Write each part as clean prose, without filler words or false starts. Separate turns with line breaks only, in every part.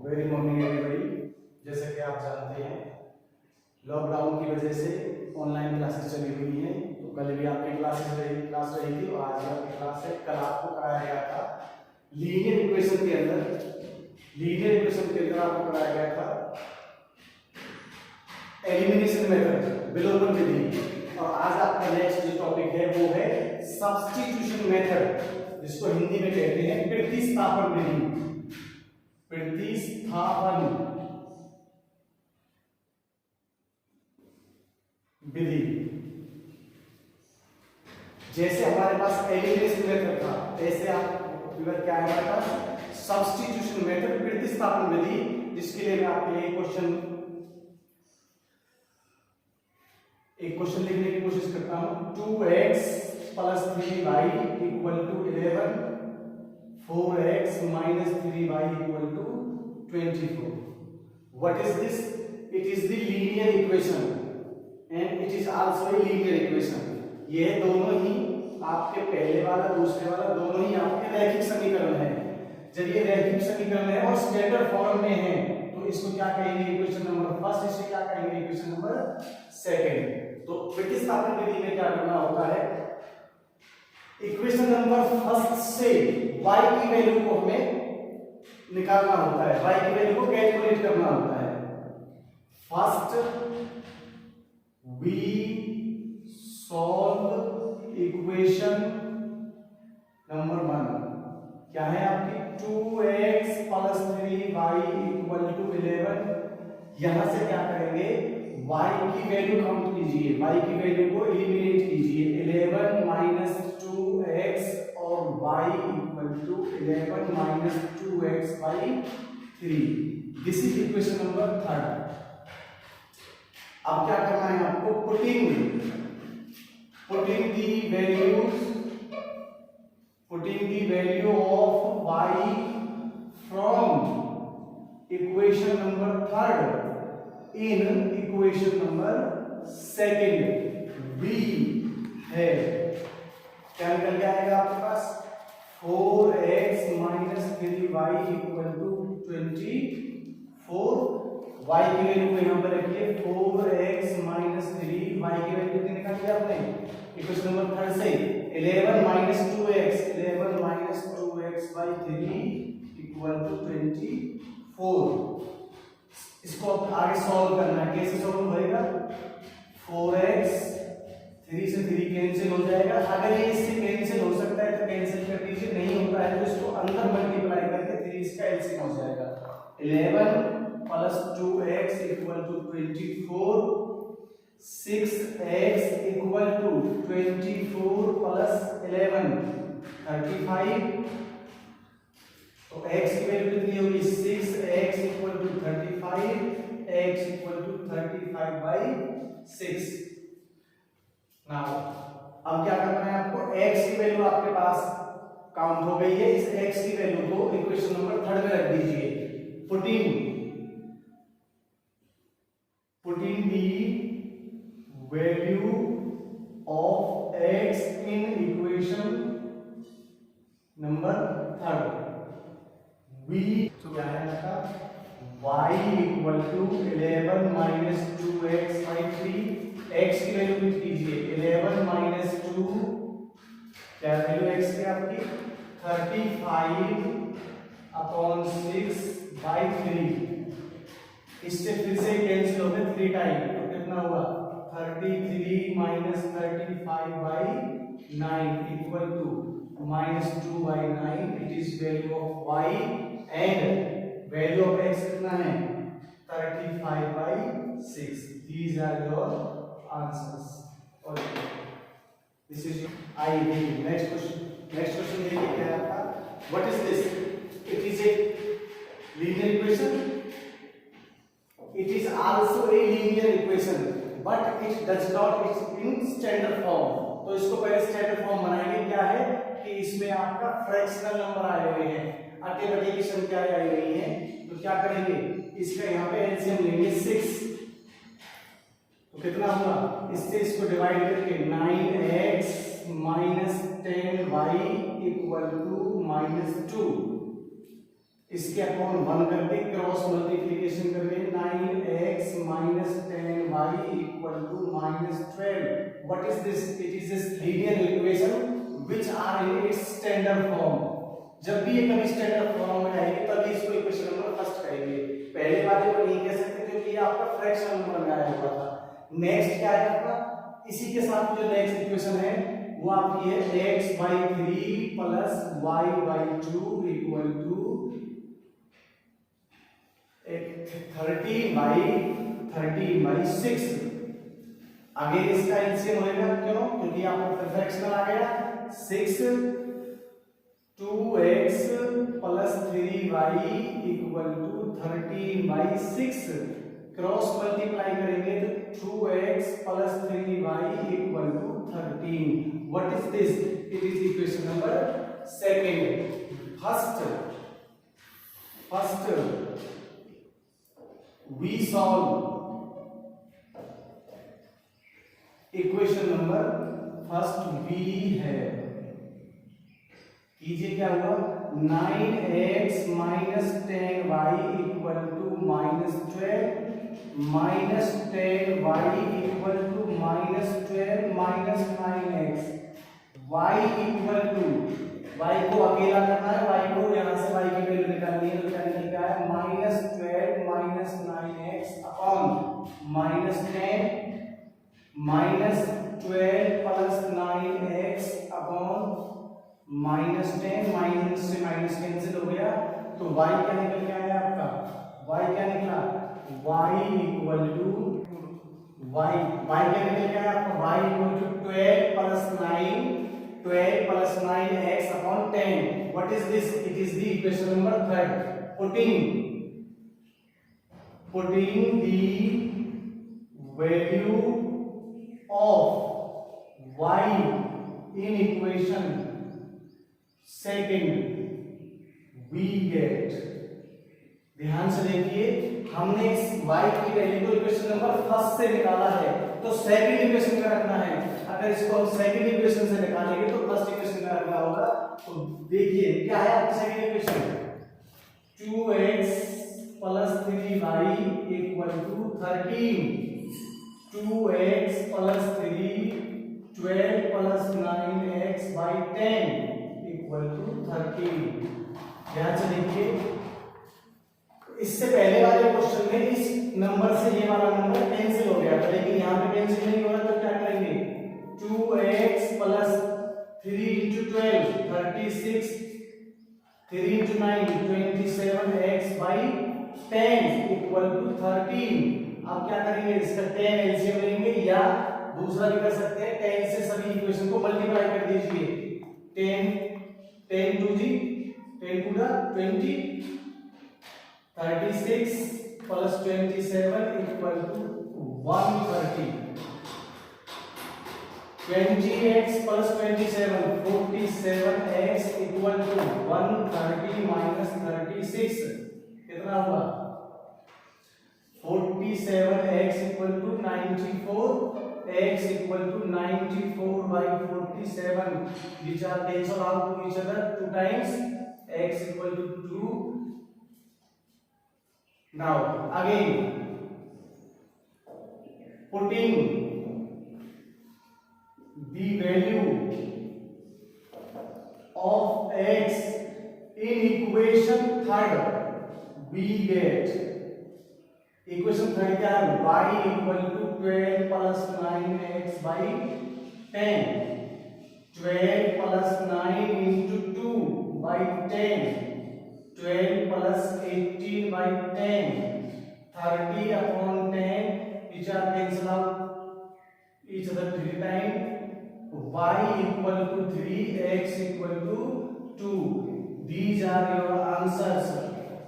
Very morning everybody. जैसा कि आप जानते हैं लॉकडाउन की वजह से ऑनलाइन क्लासेस चली हुई हैं। तो कल भी आपकी क्लास रही थी और आज आपकी क्लास है। कल आपको कराया गया था लीनियर इक्वेशन के अंदर आपको कराया गया था एलिमिनेशन मेथड, विलोपन विधि। और आज आपका नेक्स्ट जो टॉपिक है वो है सब्स्टिट्यूशन मेथड, जिसको हिंदी में कहते हैं प्रतिस्थापन विधि। प्रतिस्थापन विधि। जैसे हमारे पास एलिमिनेशन मेथड था, ऐसे आप इधर क्या है हमारे पास सब्स्टिट्यूशन मेथड, प्रतिस्थापन विधि, जिसके लिए मैं आपके लिए एक क्वेश्चन लिखने की कोशिश करता हूं। 2x + 3y = 11, 4x - 3y = 24. What is this? It is the linear equation and it is also a linear equation. ये दोनों ही आपके पहले वाला दूसरे वाला दोनों ही आपके रैखिक समीकरण है। जब ये रैखिक समीकरण है और स्टैंडर्ड फॉर्म में है तो इसको क्या कहेंगे? Equation number first. इसे क्या कहेंगे? Equation number second. तो प्रतिस्थापन विधि में क्या करना होता है? इक्वेशन नंबर फर्स्ट से y की वैल्यू को हमें निकालना होता है, y की वैल्यू को कैलकुलेट करना होता है। First we solve equation number 1, क्या है आपकी? 2x + 3y = 11। यहां से क्या करेंगे? y की वैल्यू काउंट कीजिए, y की वैल्यू को एलिमिनेट कीजिए। 11 - 2x और y = 11 - 2x/3। This is equation number 3। अब क्या करना है आपको? Putting the value of y from equation number 3 in equation number 2 v है। क्या निकल के आएगा आपके पास? 4x - 3y = 24। y की वैल्यू को यहां पर रखिए। 4x - 3y की वैल्यू कितनी निकाली आपने इक्वेशन नंबर 3 से? 11 - 2x 2x/3 = 24। इसको आगे सॉल्व करना है। कैसे सॉल्व होएगा? 4x 3 से 3 कैंसिल हो जाएगा। अगर ये इससे कैंसिल हो सकता है तो कैंसिल कर दीजिए, नहीं होता है तो इसको अंदर मल्टीप्लाई करके 3 इसका एलसीएम हो जाएगा। 11 + 2x = 24, 6x = 24 + 11 35। तो x की वैल्यू कितनी होगी? 6x = 35, x = 35/6। नाउ अब क्या करना है आपको? x की वैल्यू आपके पास काउंट हो गई है। इस x की वैल्यू को इक्वेशन नंबर 3 में रख दीजिए। Putting the value of x in equation number 3, v क्या है आपका? y = 11 - 2x/3। x की वैल्यू लिख कीजिए। 11 - 2, क्या वैल्यू x की आपकी? 35/6/3। इससे फिर से कैंसिल हो गए 3 टाइम, तो कितना हुआ? 33 - 35/9 = -2/9। It is value of y and value of x कितना है? 35/6। These are your answers. Okay, this is I will. Next question देखिए क्या है आपका? What is this? It is a linear equation. It is also a linear equation, but it does not is in standard form. तो इसको पहले standard form बनाएंगे। क्या है कि इसमें आपका फ्रैक्शनल नंबर आए हुए हैं, अटे बटे की संख्या आई हुई है। तो क्या करेंगे? इसका यहाँ पे एलसीएम लेंगे 6। तो कितना हुआ? इससे इसको डिवाइड करके 9x - 10y = -2। इसके अपॉन 1 करके cross equal to -12. What is this? It is this linear equation which are in its standard form. जब भी ये कभी स्टैंडर्ड फॉर्म में आएगी तभी इसको इक्वेशन नंबर फर्स्ट कहेंगे, पहले वाले को नहीं कह सकते क्योंकि ये आपका फ्रैक्शन नंबर में आया हुआ था। नेक्स्ट क्या है आपका, इसी के साथ जो नेक्स्ट इक्वेशन है वो आपकी है x/3 plus y/2 equal to 13/6। आगे इसका एलसीएम होगा, क्यों? क्योंकि आपका फ्रैक्शनल आ गया 6 2x plus 3y equal to 13/6। Cross multiply करेंगे तो 2x plus 3y equal to 13। What is this? It is equation number second. First we solve equation number first we है, कीजिए क्या हुआ 9x minus 10y equal to -12 minus 10y equal to -12 minus 9x y equal to, y को अकेला करना है, y को यहां से y की वैल्यू निकालनी है, तो क्या निकलेगा -12 minus 9x upon -10 -12 plus 9x upon -10, minus से माइनस कैंसिल हो गया तो y क्या निकल के आया आपका, y क्या निकला y इक्वल टू y क्या निकल के आया आपका y equal to 12 plus 9x upon 10। What is this? It is the equation number third. Putting the value of y in equation second we get, ध्यान से देखिए हमने इस y की वैल्यू को इक्वेशन नंबर फर्स्ट से निकाला है तो सेकंड इक्वेशन में रखना है। अगर इसको हम सेकंड इक्वेशन से निकालेंगे तो फर्स्ट इक्वेशन में रखना होगा। तो देखिए क्या है आपकी second equation, 2x plus 3y equal to 13, 2x plus 3 12 plus 9x by 10 equal to 13। ध्यान से देखिए इससे पहले वाले क्वेश्चन में इस नंबर से ये वाला नंबर कैंसिल हो गया था, लेकिन यहाँ पे कैंसिल नहीं हो रहा तो क्या करेंगे 2x plus 3 into 12 36, 3 into 9 27x by 10 equal to 13। अब क्या करेंगे इसका 10 एलसीएम लेंगे या दूसरा भी कर सकते हैं, 10 से सभी इक्वेशन को मल्टीप्लाई कर दीजिए। 10 टू जी 10 to the 20, 36 plus 27 equal to 130, 20x plus 27 47x equal to 130 minus 36 कितना हुआ 47x equal to 94, x equal to 94 by 47, which are cancel out to each other 2 times, x equal to 2. Now again putting the value of x in equation third, we get equation third क्या है y equal to 12 plus 9x by 10, 12 plus 9 into 2 by 10, 12 plus 18 by 10, 30 upon 10 which are cancel out each other 3 times, y equal to 3, x equal to 2. These are your answers.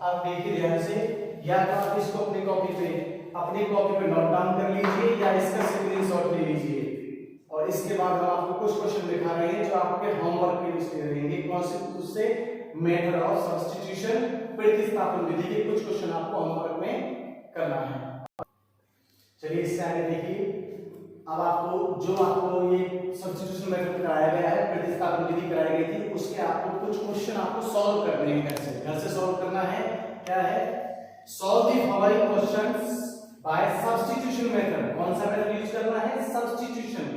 अब देखिए ध्यान से, या तो आप इसको अपनी कॉपी पे नोट डाउन कर लीजिए या इसका स्क्रीनशॉट ले लीजिए और इसके बाद हम आपको कुछ क्वेश्चन दिखा रहे हैं जो आपके होमवर्क के लिस्ट में रहेंगे। कौन से? उससे मेथड ऑफ सब्स्टिट्यूशन प्रतिस्थापन विधि के कुछ क्वेश्चन आपको होमवर्क में करना है। चलिए इससे आगे देखिए, अब आपको ये सब्स्टिट्यूशन मेथड कराया गया है, प्रतिस्थापन विधि कराई गई थी, उसके आपको कुछ क्वेश्चन आपको सॉल्व करने हैं घर से सॉल्व करना है। क्या है? Solve the following questions by substitution method. कौन सा मेथड यूज करना है? सब्स्टिट्यूशन।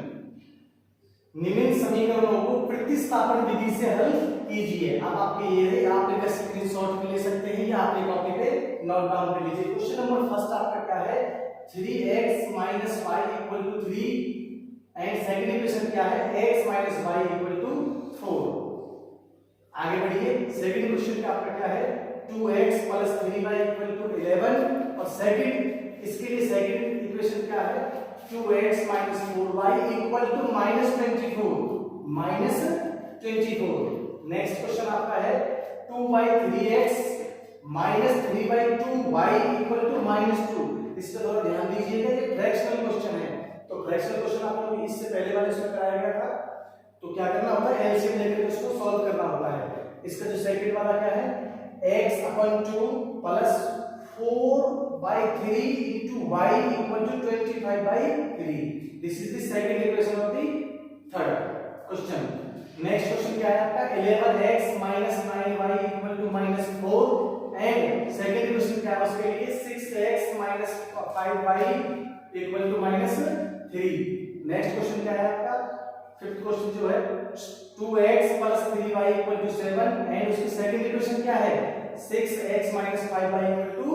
निम्न समीकरणों को प्रतिस्थापन विधि से हल कीजिए। अब आपके ये है, आप एक स्क्रीनशॉट भी ले सकते हैं या अपनी कॉपी पे नोट डाउन कर लीजिए। क्वेश्चन नंबर फर्स्ट आपका क्या है? 3x minus y equal to 3 and second equation क्या है? x minus y equal to 4। आगे बढ़िए। सेकंड क्वेश्चन का आपका क्या है? 2x plus 3y equal to 11 और सेकंड इसके लिए सेकंड इक्वेशन क्या है? 2x minus 4y equal to minus 24। Next question आपका है 2/3x minus 3/2y equal to -2। इस पर थोड़ा ध्यान दीजिएगा, ये फ्रैक्शनल क्वेश्चन है। तो फ्रैक्शनल क्वेश्चन आप लोग इससे पहले वाले इसमें कराया गया था, तो क्या करना होता है? एलसीएम लेकर उसको सॉल्व करना होता है। इसका जो सेकंड वाला क्या है? x/2 plus 4/3 into y equal to 25/3। This is the second equation of the third question। Next question क्या है आपका? 11x minus 9y equal to -4 and second equation क्या है उसके लिए? 6x minus 5y equal to -3। Next question क्या है आपका? फिफ्थ क्वेश्चन जो है 2x plus 3y equal to 7 and उसकी सेकंड इक्वेशन क्या है? 6x minus 5y equal to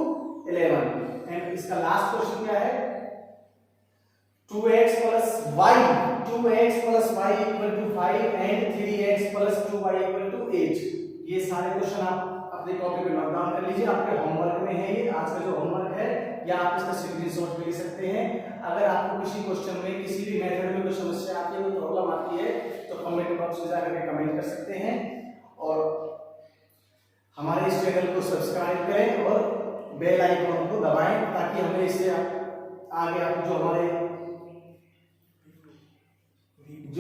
11 and इसका लास्ट क्वेश्चन क्या है? 2x plus y equal to 5 and 3x plus 2y equal to 8। ये सारे क्वेश्चन आप अपनी कॉपी पे नोट डाउन कर लीजिए। आपके होमवर्क में है ये, आज का जो होमवर्क है, या आप इसका स्क्रीनशॉट भी ले सकते हैं। अगर आपको किसी क्वेश्चन में किसी भी मेथड में कोई समस्या आती है, कोई प्रॉब्लम आती है, तो कमेंट बॉक्स में जाकर के कमेंट कर सकते हैं और हमारे इस चैनल को सब्सक्राइब करें और बेल आइकन को दबाएं ताकि हमें इससे आगे आप जो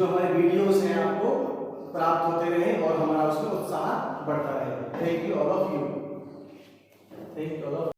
हमारे वीडियोस हैं आपको प्राप्त होते रहे और हमारा उसमें उत्साह बढ़ता रहे। Thank you all of you. Thank you all of